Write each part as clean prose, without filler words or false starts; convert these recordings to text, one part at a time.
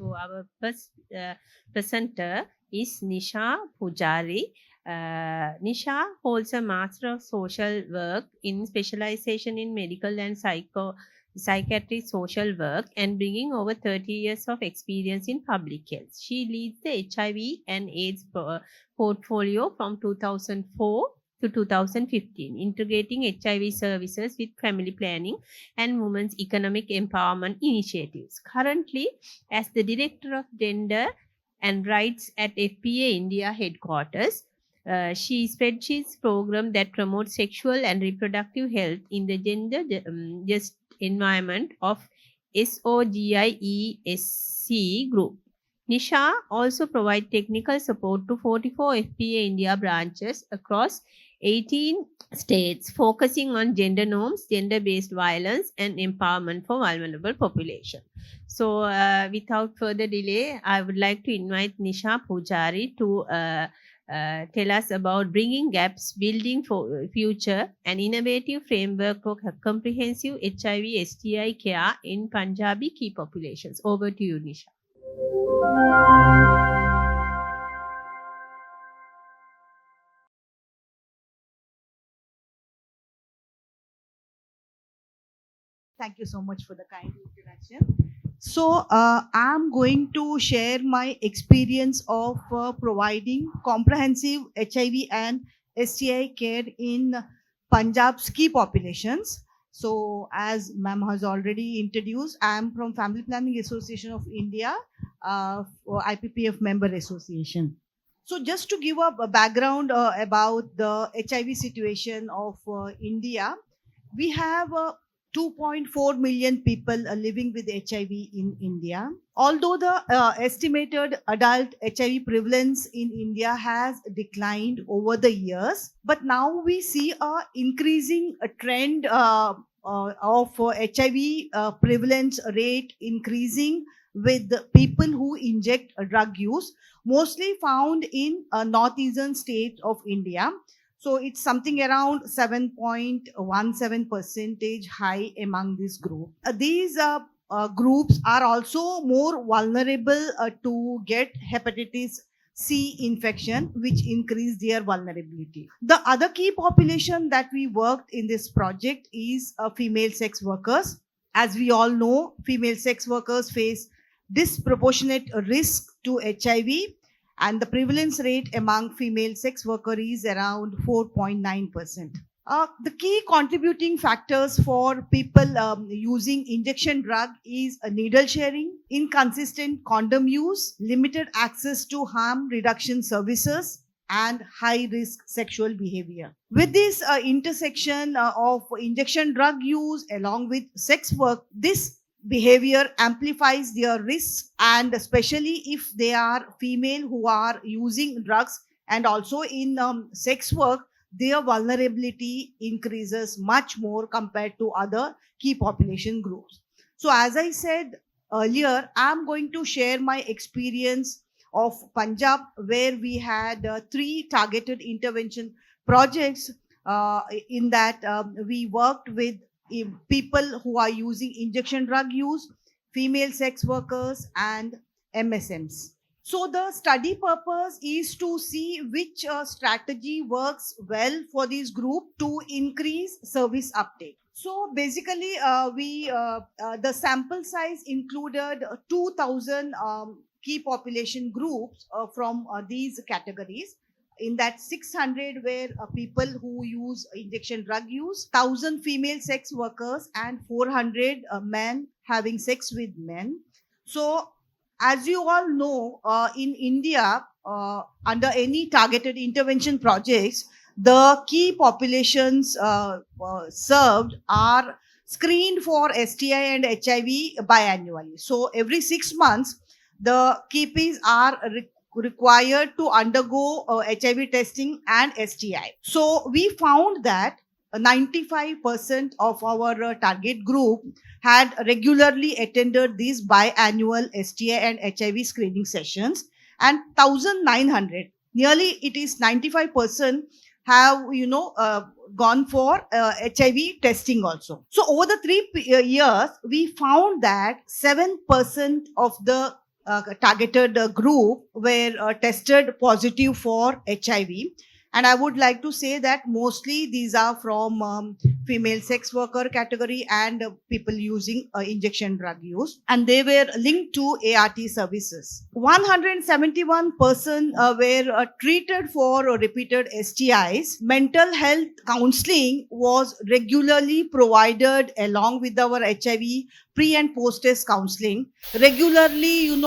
So our first presenter is Nisha Pujari. Nisha holds a Master of Social Work in specialization in medical and psychiatry social work and bringing over 30 years of experience in public health. She leads the HIV and AIDS portfolio from 2004 to 2015, integrating HIV services with family planning and women's economic empowerment initiatives. Currently, as the Director of Gender and Rights at FPA India headquarters, she spearheads program that promotes sexual and reproductive health in the gender just environment of SOGIESC group. Nisha also provides technical support to 44 FPA India branches across 18 states, focusing on gender norms, gender-based violence, and empowerment for vulnerable population. So, without further delay, I would like to invite Nisha Pujari to tell us about bringing gaps, building for future, an innovative framework for comprehensive HIV STI care in Punjabi key populations. Over to you, Nisha. Thank you so much for the kind introduction. So, I'm going to share my experience of providing comprehensive HIV and STI care in Punjab's key populations. So, as ma'am has already introduced, I am from Family Planning Association of India, for IPPF member association. So, just to give a background about the HIV situation of India, we have 2.4 million people living with HIV in India. Although the estimated adult HIV prevalence in India has declined over the years, but now we see a increasing trend of HIV prevalence rate increasing with the people who inject drug use, mostly found in northeastern states of India. So it's something around 7.17 percentage high among this group. These groups are also more vulnerable to get hepatitis C infection, which increase their vulnerability. The other key population that we worked in this project is female sex workers. As we all know, female sex workers face disproportionate risk to HIV, and the prevalence rate among female sex workers is around 4.9%. The key contributing factors for people using injection drug is needle sharing, inconsistent condom use, limited access to harm reduction services, and high risk sexual behavior. With this intersection of injection drug use along with sex work, this behavior amplifies their risk, and especially if they are female who are using drugs and also in sex work, their vulnerability increases much more compared to other key population groups. So as I said earlier, I'm going to share my experience of Punjab, where we had 3 targeted intervention projects. In that we worked with people who are using injection drug use, female sex workers, and MSMs. So the study purpose is to see which strategy works well for this group to increase service uptake. So basically, the sample size included 2,000 key population groups from these categories. In that, 600 were people who use injection drug use, 1,000 female sex workers, and 400 men having sex with men. So as you all know, in India, under any targeted intervention projects, the key populations served are screened for STI and HIV biannually. So every 6 months, the KPs are required to undergo HIV testing and STI. So we found that 95% of our target group had regularly attended these biannual STI and HIV screening sessions, and 1,900, nearly it is 95%, have gone for HIV testing also. So over the 3 years, we found that 7% of the targeted group were tested positive for HIV. And I would like to say that mostly these are from female sex worker category and people using injection drug use. And they were linked to ART services. 171 persons were treated for repeated STIs. Mental health counseling was regularly provided along with our HIV pre and post test counseling. Regularly,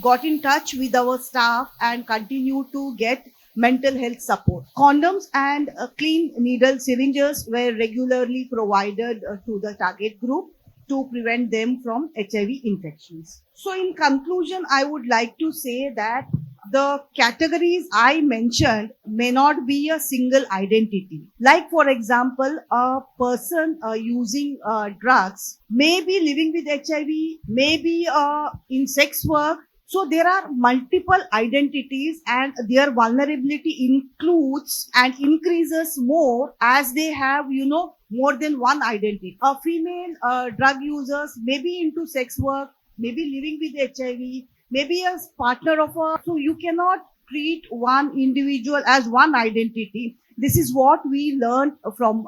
got in touch with our staff and continue to get mental health support. Condoms and clean needle syringes were regularly provided to the target group to prevent them from HIV infections. So, in conclusion, I would like to say that the categories I mentioned may not be a single identity. Like, for example, a person using drugs may be living with HIV, may be in sex work. So there are multiple identities and their vulnerability includes and increases more as they have, more than one identity. A female drug users may be into sex work, maybe living with HIV, maybe a partner of a. So you cannot treat one individual as one identity. This is what we learned from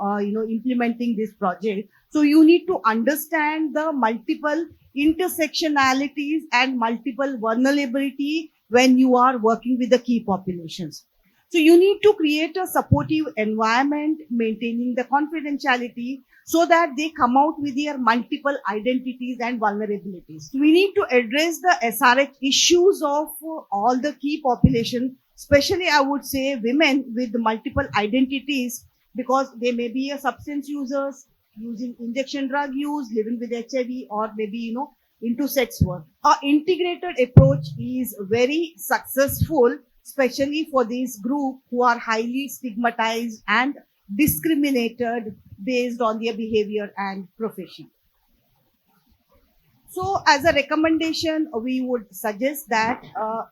implementing this project. So you need to understand the multiple intersectionalities and multiple vulnerability when you are working with the key populations. So you need to create a supportive environment, maintaining the confidentiality so that they come out with their multiple identities and vulnerabilities. We need to address the SRH issues of all the key population, especially I would say women with multiple identities because they may be a substance users, using injection drug use, living with HIV, or maybe, into sex work. Our integrated approach is very successful, especially for this group who are highly stigmatized and discriminated based on their behavior and profession. So, as a recommendation, we would suggest that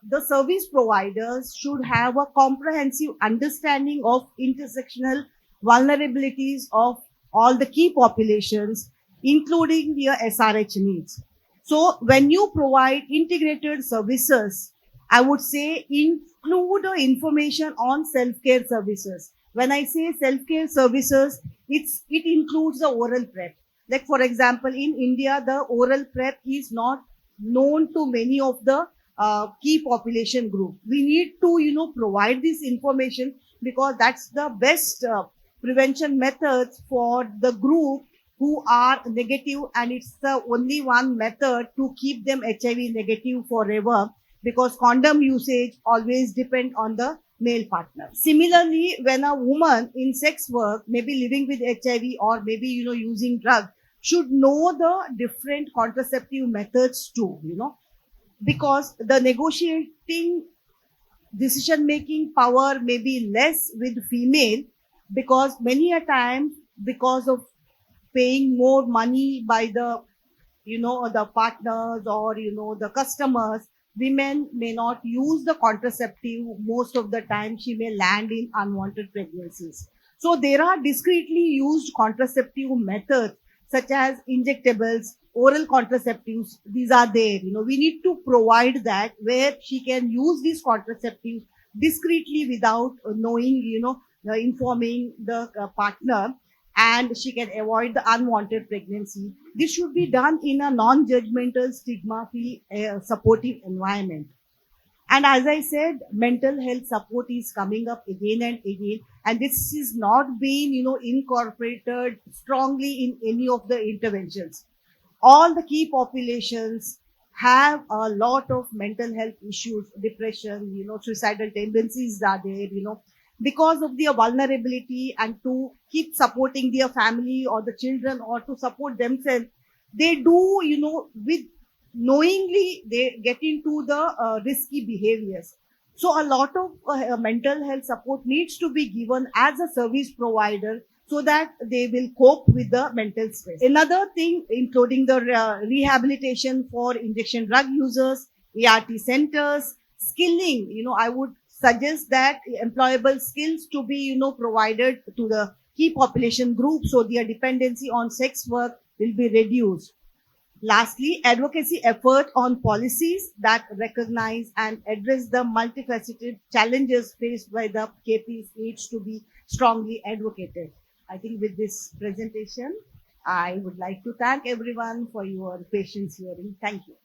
the service providers should have a comprehensive understanding of intersectional vulnerabilities of all the key populations, including their SRH needs. So, when you provide integrated services, I would say include information on self-care services. When I say self-care services, it includes the oral prep. Like for example, in India, the oral prep is not known to many of the key population group. We need to, provide this information because that's the best prevention methods for the group who are negative, and it's the only one method to keep them HIV negative forever because condom usage always depend on the male partner. Similarly, when a woman in sex work may be living with HIV or maybe using drugs, should know the different contraceptive methods too, because the negotiating decision making power may be less with female because many a time because of paying more money by the the partners or the customers, women may not use the contraceptive. Most of the time she may land in unwanted pregnancies. So there are discreetly used contraceptive methods such as injectables, oral contraceptives. These are there. We need to provide that where she can use these contraceptives discreetly without knowing, informing the partner, and she can avoid the unwanted pregnancy. This should be done in a non-judgmental, stigma-free, supportive environment. And as I said, mental health support is coming up again and again, and this is not being, incorporated strongly in any of the interventions. All the key populations have a lot of mental health issues, depression, suicidal tendencies are there, because of their vulnerability and to keep supporting their family or the children or to support themselves, they do, with knowingly they get into the risky behaviors. So a lot of mental health support needs to be given as a service provider so that they will cope with the mental stress. Another thing, including the rehabilitation for injection drug users, ART centers, skilling, I would suggest that employable skills to be, provided to the key population group so their dependency on sex work will be reduced. Lastly, advocacy effort on policies that recognize and address the multifaceted challenges faced by the KPs needs to be strongly advocated. I think with this presentation, I would like to thank everyone for your patience hearing. Thank you.